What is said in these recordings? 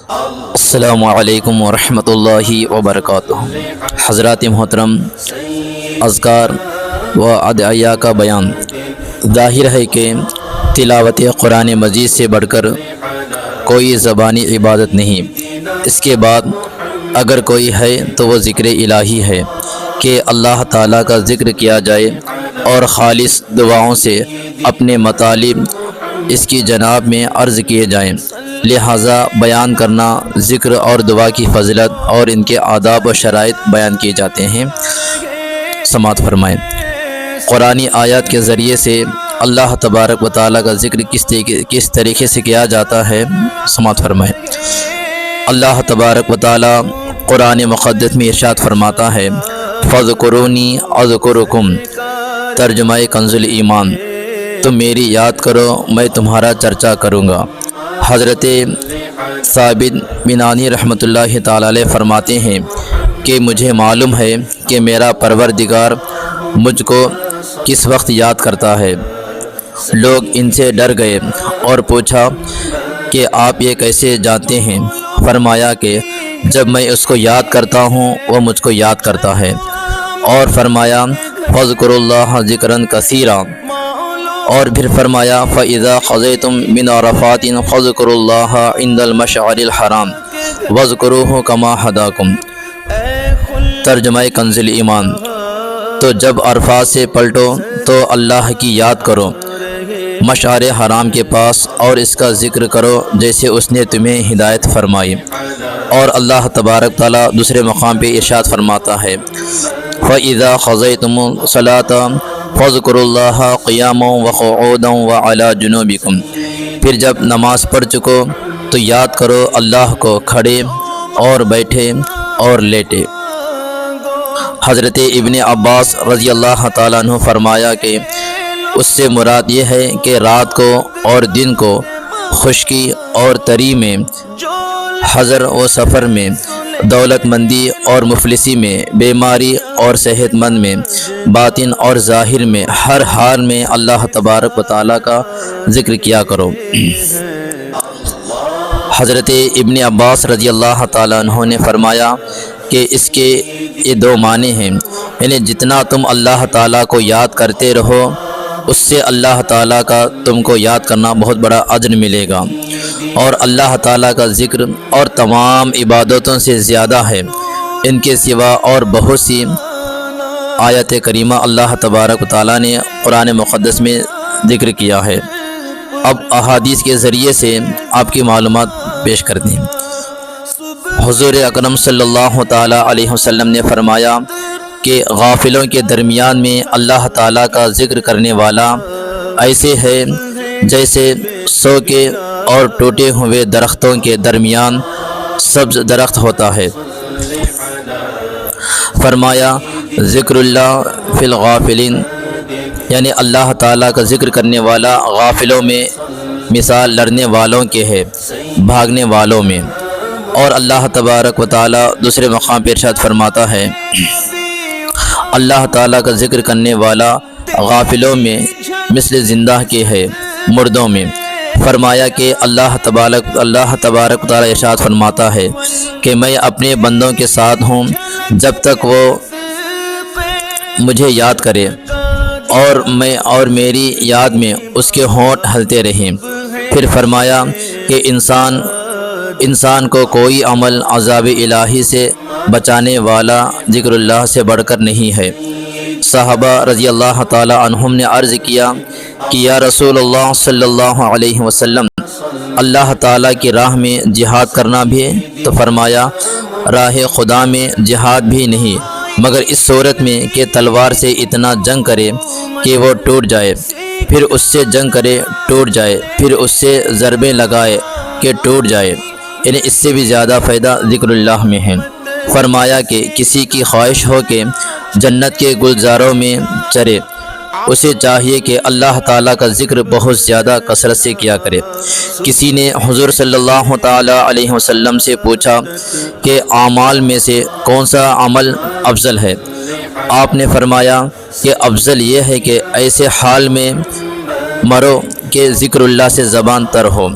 السلام علیکم ورحمۃ اللہ وبرکاتہ۔ حضرات محترم، اذکار و ادعیہ کا بیان۔ ظاہر ہے کہ تلاوت قرآن مجید سے بڑھ کر کوئی زبانی عبادت نہیں۔ اس کے بعد اگر کوئی ہے تو وہ ذکر الہی ہے کہ اللہ تعالیٰ کا ذکر کیا جائے اور خالص دعاؤں سے اپنے مطالب اس کی جناب میں عرض کیے جائیں۔ لہٰذا بیان کرنا، ذکر اور دعا کی فضیلت اور ان کے آداب و شرائط بیان کیے جاتے ہیں۔ سماعت فرمائیں۔ قرآنی آیات کے ذریعے سے اللہ تبارک و تعالیٰ کا ذکر کس طریقے سے کیا جاتا ہے، سماعت فرمائیں۔ اللہ تبارک و تعالیٰ قرآن مقدس میں ارشاد فرماتا ہے، فَاذْكُرُونِی أَذْكُرْكُمْ، ترجمہ کنز ایمان، تم میری یاد کرو میں تمہارا چرچا کروں گا۔ حضرت ثابت بنانی رحمۃ اللہ تعالی علیہ فرماتے ہیں کہ مجھے معلوم ہے کہ میرا پروردگار مجھ کو کس وقت یاد کرتا ہے۔ لوگ ان سے ڈر گئے اور پوچھا کہ آپ یہ کیسے جانتے ہیں؟ فرمایا کہ جب میں اس کو یاد کرتا ہوں وہ مجھ کو یاد کرتا ہے۔ اور فرمایا فَاذْكُرُوا اللَّهَ ذِكْرًا كَثِيرًا، اور پھر فرمایا فَإِذَا قَضَيْتُم مِّنْ عَرَفَاتٍ فَاذْكُرُوا اللَّهَ عِندَ الْمَشْعَرِ الْحَرَامِ وَاذْكُرُوهُ كَمَا هَدَاكُمْ، ترجمہ کنز ایمان۔ تو جب عرفات سے پلٹو تو اللہ کی یاد کرو مشعر حرام کے پاس اور اس کا ذکر کرو جیسے اس نے تمہیں ہدایت فرمائی۔ اور اللہ تبارک تعالیٰ دوسرے مقام پہ ارشاد فرماتا ہے، فَإِذَا قَضَيْتُمُ الصَّلَاةَ فَاذْكُرُوا اللَّهَ قِيَامًا وَقُعُودًا وَعَلَىٰ جُنُوبِكُمْ، پھر جب نماز پڑھ چکو تو یاد کرو اللہ کو کھڑے اور بیٹھے اور لیٹے۔ حضرت ابن عباس رضی اللہ تعالیٰ عنہ فرمایا کہ اس سے مراد یہ ہے کہ رات کو اور دن کو خشکی اور تری میں، حضر و سفر میں، دولت مندی اور مفلسی میں، بیماری اور صحت مند میں، باطن اور ظاہر میں، ہر حال میں اللہ تبارک و تعالیٰ کا ذکر کیا کرو۔ حضرت ابن عباس رضی اللہ تعالیٰ عنہ نے فرمایا کہ اس کے یہ دو معنی ہیں، یعنی جتنا تم اللہ تعالیٰ کو یاد کرتے رہو اس سے اللہ تعالیٰ کا تم کو یاد کرنا بہت بڑا اجر ملے گا، اور اللہ تعالیٰ کا ذکر اور تمام عبادتوں سے زیادہ ہے۔ ان کے سوا اور بہت سی آیت کریمہ اللہ تبارک و تعالیٰ نے قرآن مقدس میں ذکر کیا ہے۔ اب احادیث کے ذریعے سے آپ کی معلومات پیش کرتے ہیں۔ حضور اکرم صلی اللہ تعالیٰ علیہ وسلم نے فرمایا کہ غافلوں کے درمیان میں اللہ تعالیٰ کا ذکر کرنے والا ایسے ہے جیسے سو کے اور ٹوٹے ہوئے درختوں کے درمیان سبز درخت ہوتا ہے۔ فرمایا ذکر اللہ فی الغافلین، یعنی اللہ تعالیٰ کا ذکر کرنے والا غافلوں میں مثال لڑنے والوں کے ہے، بھاگنے والوں میں۔ اور اللہ تبارک و تعالیٰ دوسرے مقام پر ارشاد فرماتا ہے، اللہ تعالیٰ کا ذکر کرنے والا غافلوں میں مثل زندہ کے ہے، مردوں میں۔ فرمایا کہ اللہ تبارک و تعالیٰ ارشاد فرماتا ہے کہ میں اپنے بندوں کے ساتھ ہوں جب تک وہ مجھے یاد کرے اور میری یاد میں اس کے ہونٹ ہلتے رہیں۔ پھر فرمایا کہ انسان کو کوئی عمل عذاب الہی سے بچانے والا ذکر اللہ سے بڑھ کر نہیں ہے۔ صحابہ رضی اللہ تعالی عنہم نے عرض کیا کہ یا رسول اللہ صلی اللہ علیہ وسلم، اللہ تعالیٰ کی راہ میں جہاد کرنا بھی ہے؟ تو فرمایا راہ خدا میں جہاد بھی نہیں مگر اس صورت میں کہ تلوار سے اتنا جنگ کرے کہ وہ ٹوٹ جائے، پھر اس سے جنگ کرے ٹوٹ جائے، پھر اس سے ضربیں لگائے کہ ٹوٹ جائے، یعنی اس سے بھی زیادہ فائدہ ذکر اللہ میں ہے۔ فرمایا کہ کسی کی خواہش ہو کہ جنت کے گلزاروں میں چرے، اسے چاہیے کہ اللہ تعالیٰ کا ذکر بہت زیادہ کثرت سے کیا کرے۔ کسی نے حضور صلی اللہ تعالیٰ علیہ وسلم سے پوچھا کہ اعمال میں سے کون سا عمل افضل ہے؟ آپ نے فرمایا کہ افضل یہ ہے کہ ایسے حال میں مرو کہ ذکر اللہ سے زبان تر ہو۔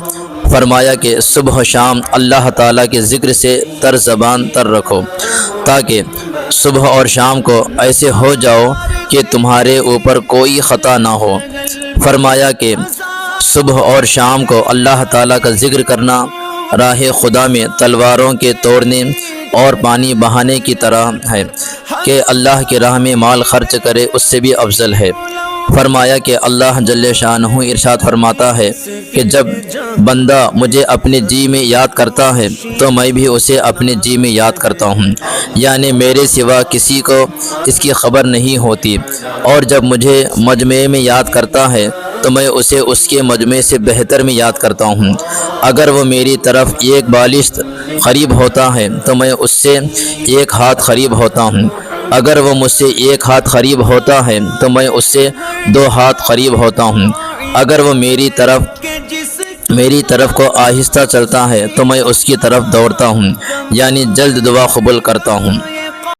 فرمایا کہ صبح و شام اللہ تعالیٰ کے ذکر سے تر زبان تر رکھو، تاکہ صبح اور شام کو ایسے ہو جاؤ کہ تمہارے اوپر کوئی خطا نہ ہو۔ فرمایا کہ صبح اور شام کو اللہ تعالیٰ کا ذکر کرنا راہ خدا میں تلواروں کے توڑنے اور پانی بہانے کی طرح ہے کہ اللہ کی راہ میں مال خرچ کرے، اس سے بھی افضل ہے۔ فرمایا کہ اللہ جل شانہ ارشاد فرماتا ہے کہ جب بندہ مجھے اپنے جی میں یاد کرتا ہے تو میں بھی اسے اپنے جی میں یاد کرتا ہوں، یعنی میرے سوا کسی کو اس کی خبر نہیں ہوتی، اور جب مجھے مجمع میں یاد کرتا ہے تو میں اسے اس کے مجمع سے بہتر میں یاد کرتا ہوں۔ اگر وہ میری طرف ایک بالشت قریب ہوتا ہے تو میں اس سے ایک ہاتھ قریب ہوتا ہوں، اگر وہ مجھ سے ایک ہاتھ قریب ہوتا ہے تو میں اس سے 2 ہاتھ قریب ہوتا ہوں، اگر وہ میری طرف کو آہستہ چلتا ہے تو میں اس کی طرف دوڑتا ہوں، یعنی جلد دعا قبول کرتا ہوں۔